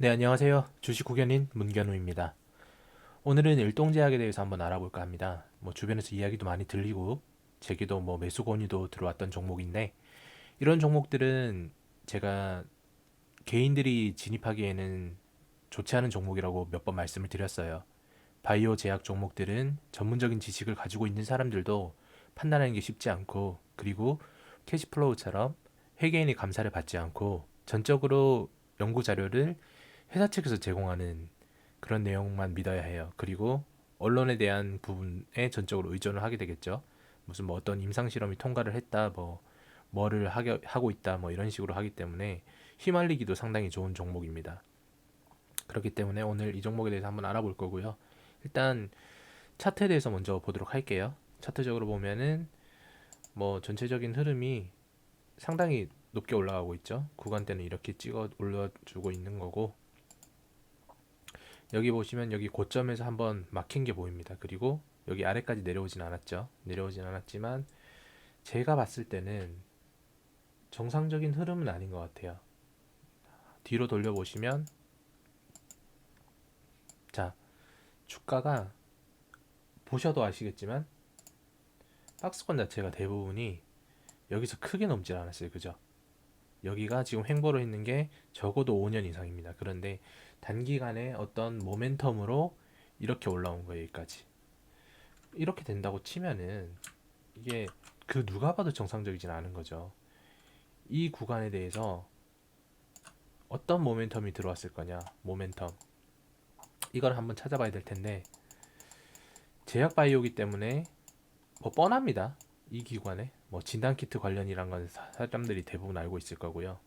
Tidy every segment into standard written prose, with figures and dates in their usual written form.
네, 안녕하세요. 주식 후견인 문견우입니다. 오늘은 일동제약에 대해서 한번 알아볼까 합니다. 주변에서 이야기도 많이 들리고 제게도 매수 건의도 들어왔던 종목인데 이런 종목들은 제가 개인들이 진입하기에는 좋지 않은 종목이라고 몇 번 말씀을 드렸어요. 바이오 제약 종목들은 전문적인 지식을 가지고 있는 사람들도 판단하는 게 쉽지 않고, 그리고 캐시플로우처럼 회계인의 감사를 받지 않고 전적으로 연구 자료를 회사 측에서 제공하는 그런 내용만 믿어야 해요. 그리고 언론에 대한 부분에 전적으로 의존을 하게 되겠죠. 무슨 어떤 임상 실험이 통과를 했다, 뭐를 하고 있다, 이런 식으로 하기 때문에 휘말리기도 상당히 좋은 종목입니다. 그렇기 때문에 오늘 이 종목에 대해서 한번 알아볼 거고요. 일단 차트에 대해서 먼저 보도록 할게요. 차트적으로 보면은 전체적인 흐름이 상당히 높게 올라가고 있죠. 구간대는 이렇게 찍어 올려주고 있는 거고, 여기 보시면 여기 고점에서 한번 막힌 게 보입니다. 그리고 여기 아래까지 내려오진 않았죠. 내려오진 않았지만 제가 봤을 때는 정상적인 흐름은 아닌 것 같아요. 뒤로 돌려보시면, 자, 주가가 보셔도 아시겠지만 박스권 자체가 대부분이 여기서 크게 넘질 않았어요. 그죠? 여기가 지금 횡보로 있는 게 적어도 5년 이상입니다. 그런데 단기간에 어떤 모멘텀으로 이렇게 올라온 거예요. 여기까지. 이렇게 된다고 치면은 이게 그 누가 봐도 정상적이진 않은 거죠. 이 구간에 대해서 어떤 모멘텀이 들어왔을 거냐, 모멘텀. 이걸 한번 찾아봐야 될 텐데, 제약 바이오기 때문에 뻔합니다. 이 기관에 진단키트 관련이란 건 사람들이 대부분 알고 있을 거고요.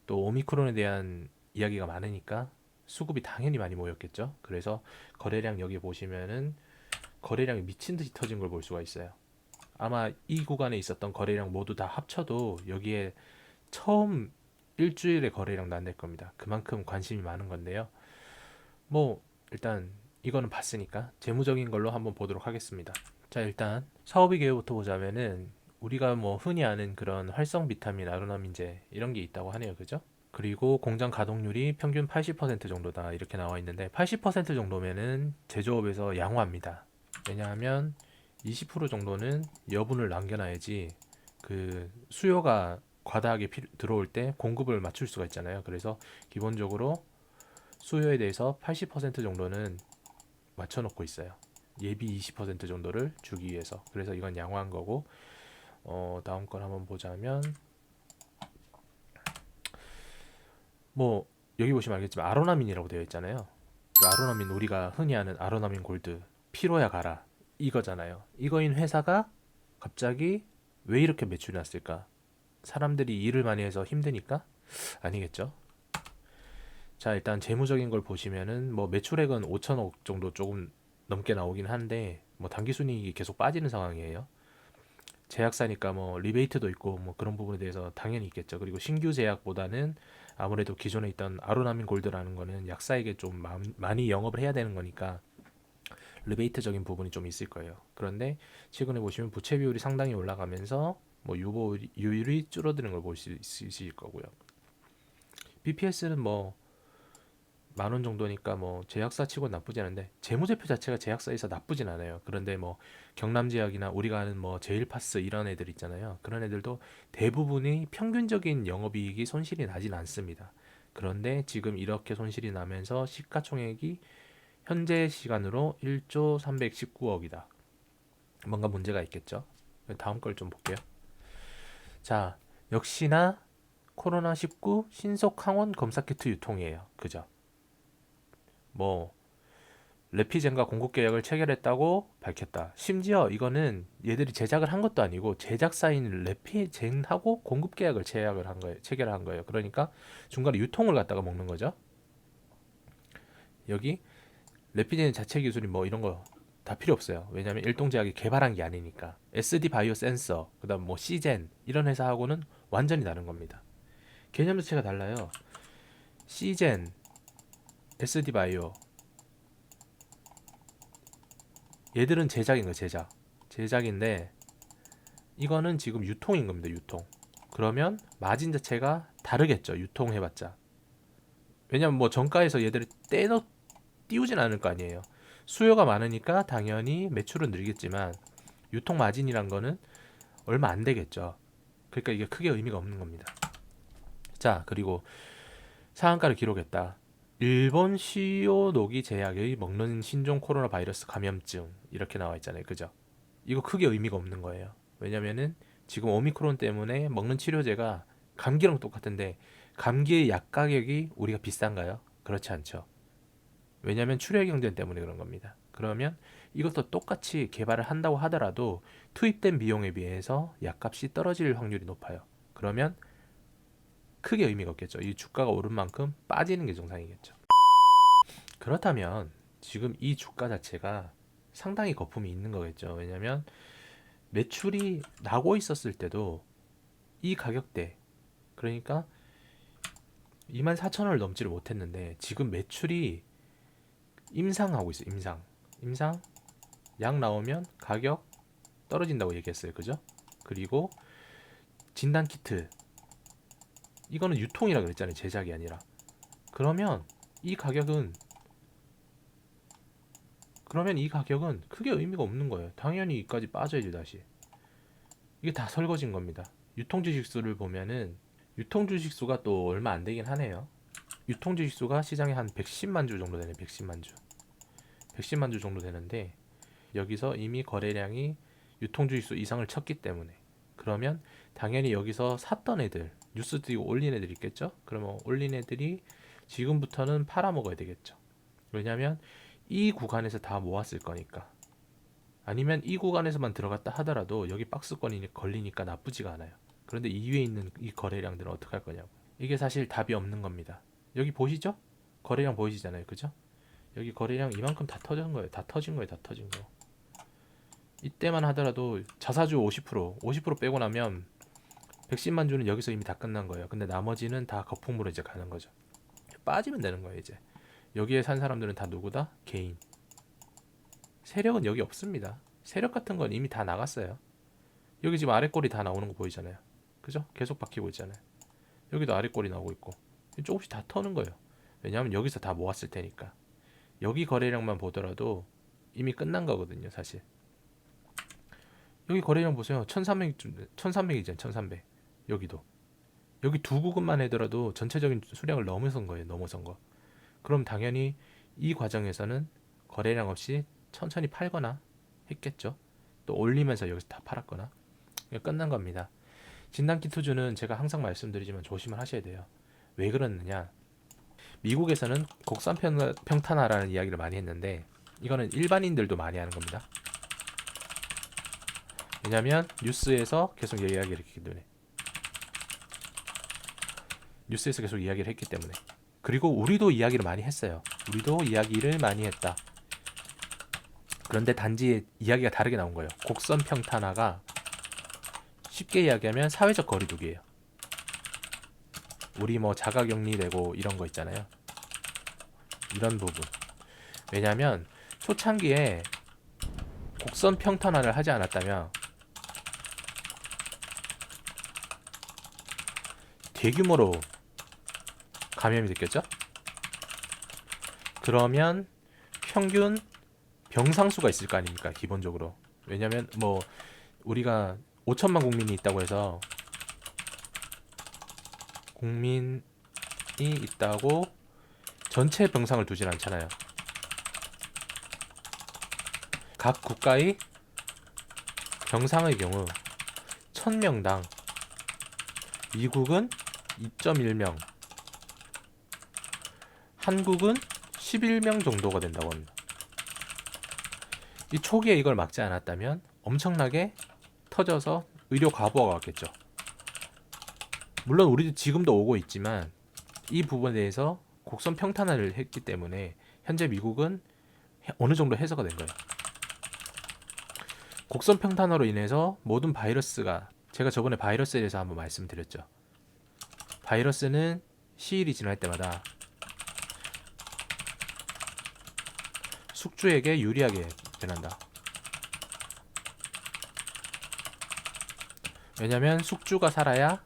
또 오미크론에 대한 이야기가 많으니까 수급이 당연히 많이 모였겠죠. 그래서 거래량 여기 보시면은 거래량이 미친 듯이 터진 걸 볼 수가 있어요. 아마 이 구간에 있었던 거래량 모두 다 합쳐도 여기에 처음 일주일의 거래량도 안 될 겁니다. 그만큼 관심이 많은 건데요. 일단 이거는 봤으니까 재무적인 걸로 한번 보도록 하겠습니다. 자, 일단 사업의 개요부터 보자면은 우리가 흔히 아는 그런 활성 비타민, 아로나민제 이런 게 있다고 하네요. 그죠? 그리고 공장 가동률이 평균 80% 정도다 이렇게 나와 있는데, 80% 정도면은 제조업에서 양호합니다. 왜냐하면 20% 정도는 여분을 남겨놔야지 그 수요가 과다하게 들어올 때 공급을 맞출 수가 있잖아요. 그래서 기본적으로 수요에 대해서 80% 정도는 맞춰놓고 있어요. 예비 20% 정도를 주기 위해서. 그래서 이건 양호한 거고, 다음 걸 한번 보자면 여기 보시면 알겠지만 아로나민이라고 되어 있잖아요. 그 아로나민, 우리가 흔히 아는 아로나민 골드, 피로야 가라 이거잖아요. 이거인 회사가 갑자기 왜 이렇게 매출이 났을까? 사람들이 일을 많이 해서 힘드니까? 아니겠죠? 자, 일단 재무적인 걸 보시면은 매출액은 5천억 정도 조금 넘게 나오긴 한데 당기순이익이 계속 빠지는 상황이에요. 제약사니까 리베이트도 있고 그런 부분에 대해서 당연히 있겠죠. 그리고 신규 제약보다는 아무래도 기존에 있던 아로나민 골드라는 거는 약사에게 좀 많이 영업을 해야 되는 거니까 리베이트적인 부분이 좀 있을 거예요. 그런데 최근에 보시면 부채 비율이 상당히 올라가면서 유보율이 줄어드는 걸 볼 수 있으실 거고요. BPS는 10,000원 정도니까 제약사 치고 나쁘지 않은데, 재무제표 자체가 제약사에서 나쁘진 않아요. 그런데 경남제약이나 우리가 아는 제일파스 이런 애들 있잖아요. 그런 애들도 대부분이 평균적인 영업이익이 손실이 나진 않습니다. 그런데 지금 이렇게 손실이 나면서 시가총액이 현재 시간으로 1조 319억이다. 뭔가 문제가 있겠죠. 다음 걸 좀 볼게요. 자, 역시나 코로나19 신속 항원 검사 키트 유통이에요. 그죠? 뭐 레피젠과 공급 계약을 체결했다고 밝혔다. 심지어 이거는 얘들이 제작을 한 것도 아니고 제작사인 레피젠하고 공급 계약을 체결한 거예요. 그러니까 중간에 유통을 갖다가 먹는 거죠. 여기 레피젠 자체 기술이 이런 거 다 필요 없어요. 왜냐하면 일동제약이 개발한 게 아니니까. SD 바이오 센서, 그다음 시젠 이런 회사하고는 완전히 다른 겁니다. 개념 자체가 달라요. 시젠, SD 바이오 얘들은 제작인 거예요. 제작인데 이거는 지금 유통인 겁니다. 유통. 그러면 마진 자체가 다르겠죠. 유통해봤자. 왜냐면 뭐 정가에서 얘들을 띄우진 않을 거 아니에요. 수요가 많으니까 당연히 매출은 늘겠지만 유통 마진이란 거는 얼마 안 되겠죠. 그러니까 이게 크게 의미가 없는 겁니다. 자, 그리고 상한가를 기록했다. 일본 시오노기 제약의 먹는 신종 코로나 바이러스 감염증 이렇게 나와 있잖아요. 그죠? 이거 크게 의미가 없는 거예요. 왜냐면은 지금 오미크론 때문에 먹는 치료제가 감기랑 똑같은데 감기의 약 가격이 우리가 비싼가요? 그렇지 않죠. 왜냐면 출혈 경쟁 때문에 그런 겁니다. 그러면 이것도 똑같이 개발을 한다고 하더라도 투입된 비용에 비해서 약값이 떨어질 확률이 높아요. 그러면 크게 의미가 없겠죠. 이 주가가 오른 만큼 빠지는 게 정상이겠죠. 그렇다면 지금 이 주가 자체가 상당히 거품이 있는 거겠죠. 왜냐면 매출이 나고 있었을 때도 이 가격대, 그러니까 24,000원을 넘지를 못했는데 지금 매출이 임상하고 있어요. 임상 약 나오면 가격 떨어진다고 얘기했어요. 그죠? 그리고 진단 키트, 이거는 유통이라 그랬잖아요. 제작이 아니라. 그러면 이 가격은 크게 의미가 없는 거예요. 당연히 이까지 빠져야지 다시. 이게 다 설거지인 겁니다. 유통 주식수를 보면은 유통 주식수가 또 얼마 안 되긴 하네요. 유통 주식수가 시장에 한 110만 주 정도 되네. 110만 주 정도 되는데 여기서 이미 거래량이 유통 주식수 이상을 쳤기 때문에, 그러면 당연히 여기서 샀던 애들, 뉴스 띄고 올린 애들 있겠죠? 그러면 올린 애들이 지금부터는 팔아먹어야 되겠죠. 왜냐면 이 구간에서 다 모았을 거니까. 아니면 이 구간에서만 들어갔다 하더라도 여기 박스권이 걸리니까 나쁘지가 않아요. 그런데 이 위에 있는 이 거래량들은 어떻게 할 거냐고. 이게 사실 답이 없는 겁니다. 여기 보시죠? 거래량 보이시잖아요. 그죠? 여기 거래량 이만큼 다 터진 거예요. 다 터진 거예요. 이때만 하더라도 자사주 50% 빼고 나면 110만 주는 여기서 이미 다 끝난 거예요. 근데 나머지는 다 거품으로 이제 가는 거죠. 빠지면 되는 거예요. 이제 여기에 산 사람들은 다 누구다? 개인. 세력은 여기 없습니다. 세력 같은 건 이미 다 나갔어요. 여기 지금 아래 꼬리 다 나오는 거 보이잖아요. 그죠? 계속 바뀌고 있잖아요. 여기도 아래 꼬리 나오고 있고 조금씩 다 터는 거예요. 왜냐하면 여기서 다 모았을 테니까. 여기 거래량만 보더라도 이미 끝난 거거든요. 사실 여기 거래량 보세요. 1300이잖아요. 1300. 여기도 여기 두 구간만 하더라도 전체적인 수량을 넘어선 거예요. 넘어선 거. 그럼 당연히 이 과정에서는 거래량 없이 천천히 팔거나 했겠죠. 또 올리면서 여기서 다 팔았거나. 끝난 겁니다. 진단키 투주는 제가 항상 말씀드리지만 조심을 하셔야 돼요. 왜 그러느냐? 미국에서는 국산 평탄화라는 이야기를 많이 했는데 이거는 일반인들도 많이 하는 겁니다. 왜냐면 뉴스에서 계속 이야기를 했기 때문에. 그리고 우리도 이야기를 많이 했어요. 우리도 이야기를 많이 했다. 그런데 단지 이야기가 다르게 나온 거예요. 곡선 평탄화가 쉽게 이야기하면 사회적 거리두기예요. 우리 뭐 자가격리되고 이런 거 있잖아요. 이런 부분. 왜냐면 초창기에 곡선 평탄화를 하지 않았다면 대규모로 감염이 됐겠죠? 그러면 평균 병상수가 있을 거 아닙니까? 기본적으로. 왜냐면 뭐 우리가 5천만 국민이 있다고 해서 국민이 있다고 전체 병상을 두진 않잖아요. 각 국가의 병상의 경우 1000명당 미국은 2.1명, 한국은 11명 정도가 된다고 합니다. 이 초기에 이걸 막지 않았다면 엄청나게 터져서 의료 과부하가 왔겠죠. 물론 우리도 지금도 오고 있지만 이 부분에 대해서 곡선 평탄화를 했기 때문에 현재 미국은 어느 정도 해소가 된 거예요. 곡선 평탄화로 인해서 모든 바이러스가, 제가 저번에 바이러스에 대해서 한번 말씀드렸죠. 바이러스는 시일이 지날 때마다 숙주에게 유리하게 변한다. 왜냐면 숙주가 살아야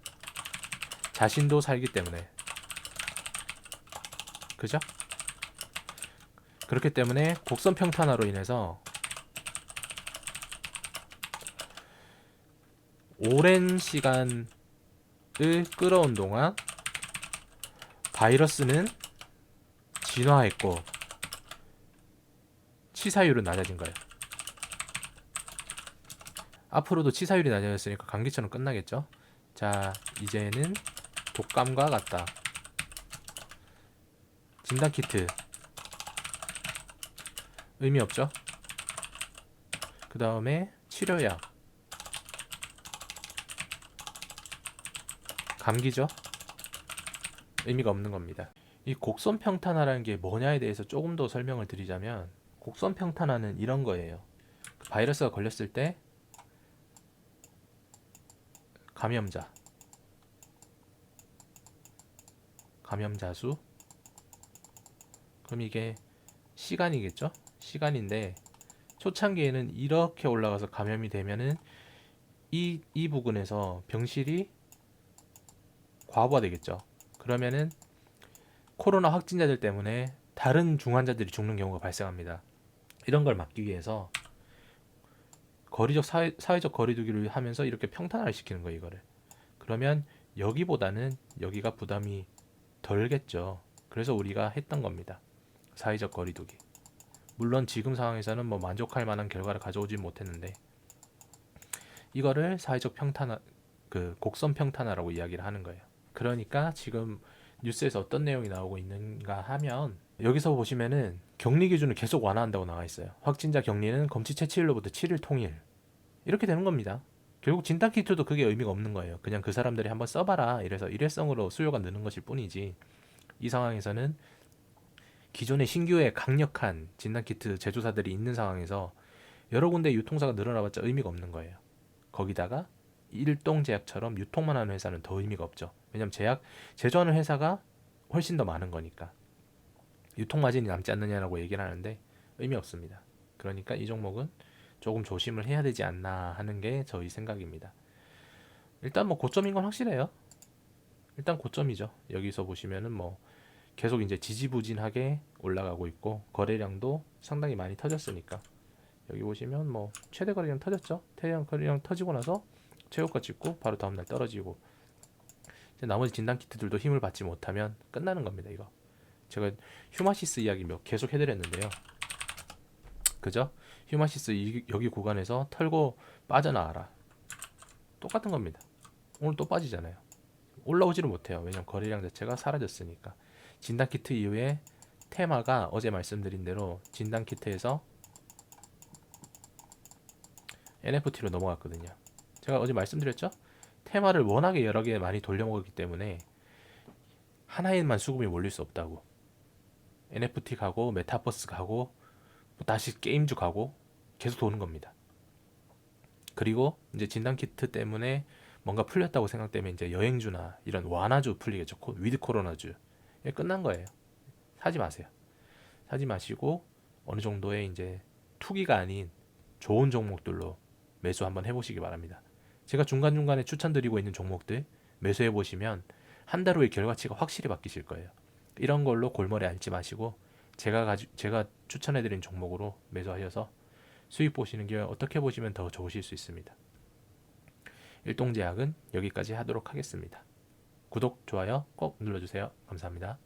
자신도 살기 때문에. 그죠? 그렇기 때문에 곡선 평탄화로 인해서 오랜 시간을 끌어온 동안 바이러스는 진화했고 치사율은 낮아진 거예요. 앞으로도 치사율이 낮아졌으니까 감기처럼 끝나겠죠. 자, 이제는 독감과 같다. 진단키트 의미 없죠. 그 다음에 치료약 감기죠. 의미가 없는 겁니다. 이 곡선 평탄화라는 게 뭐냐에 대해서 조금 더 설명을 드리자면, 곡선 평탄화는 이런 거예요. 바이러스가 걸렸을 때 감염자, 감염자 수, 그럼 이게 시간이겠죠? 시간인데 초창기에는 이렇게 올라가서 감염이 되면은 이 부근에서 병실이 과부하되겠죠. 그러면은 코로나 확진자들 때문에 다른 중환자들이 죽는 경우가 발생합니다. 이런 걸 막기 위해서 사회적 거리두기를 하면서 이렇게 평탄화를 시키는 거예요, 이거를. 그러면 여기보다는 여기가 부담이 덜겠죠. 그래서 우리가 했던 겁니다. 사회적 거리두기. 물론 지금 상황에서는 뭐 만족할 만한 결과를 가져오지 못했는데, 이거를 사회적 평탄화, 그 곡선 평탄화라고 이야기를 하는 거예요. 그러니까 지금 뉴스에서 어떤 내용이 나오고 있는가 하면, 여기서 보시면은 격리 기준을 계속 완화한다고 나와 있어요. 확진자 격리는 검치 채취일로부터 7일 통일. 이렇게 되는 겁니다. 결국 진단키트도 그게 의미가 없는 거예요. 그냥 그 사람들이 한번 써봐라, 이래서 일회성으로 수요가 느는 것일 뿐이지, 이 상황에서는 기존의 신규의 강력한 진단키트 제조사들이 있는 상황에서 여러 군데 유통사가 늘어나봤자 의미가 없는 거예요. 거기다가 일동제약처럼 유통만 하는 회사는 더 의미가 없죠. 왜냐면 제조하는 회사가 훨씬 더 많은 거니까. 유통 마진이 남지 않느냐라고 얘기를 하는데 의미 없습니다. 그러니까 이 종목은 조금 조심을 해야 되지 않나 하는 게 저희 생각입니다. 일단 뭐 고점인 건 확실해요. 일단 고점이죠. 여기서 보시면은 뭐 계속 이제 지지부진하게 올라가고 있고, 거래량도 상당히 많이 터졌으니까, 여기 보시면 뭐 최대 거래량 터졌죠. 최대 거래량 터지고 나서 최고가 찍고 바로 다음날 떨어지고, 이제 나머지 진단키트들도 힘을 받지 못하면 끝나는 겁니다. 이거 제가 휴마시스 이야기 계속 해드렸는데요. 그죠? 휴마시스 여기 구간에서 털고 빠져나와라. 똑같은 겁니다. 오늘 또 빠지잖아요. 올라오지를 못해요. 왜냐면 거래량 자체가 사라졌으니까. 진단키트 이후에 테마가 어제 말씀드린 대로 진단키트에서 NFT로 넘어갔거든요. 제가 어제 말씀드렸죠? 테마를 워낙에 여러 개 많이 돌려먹었기 때문에 하나에만 수급이 몰릴 수 없다고. NFT 가고 메타버스 가고 다시 게임주 가고 계속 도는 겁니다. 그리고 이제 진단키트 때문에 뭔가 풀렸다고 생각되면 이제 여행주나 이런 완화주 풀리겠죠. 위드 코로나주. 끝난 거예요. 사지 마세요. 사지 마시고 어느 정도의 이제 투기가 아닌 좋은 종목들로 매수 한번 해보시기 바랍니다. 제가 중간중간에 추천드리고 있는 종목들 매수해 보시면 한 달 후에 결과치가 확실히 바뀌실 거예요. 이런 걸로 골머리 앓지 마시고 제가 추천해드린 종목으로 매수하셔서 수익 보시는 게 어떻게 보시면 더 좋으실 수 있습니다. 일동제약은 여기까지 하도록 하겠습니다. 구독, 좋아요 꼭 눌러주세요. 감사합니다.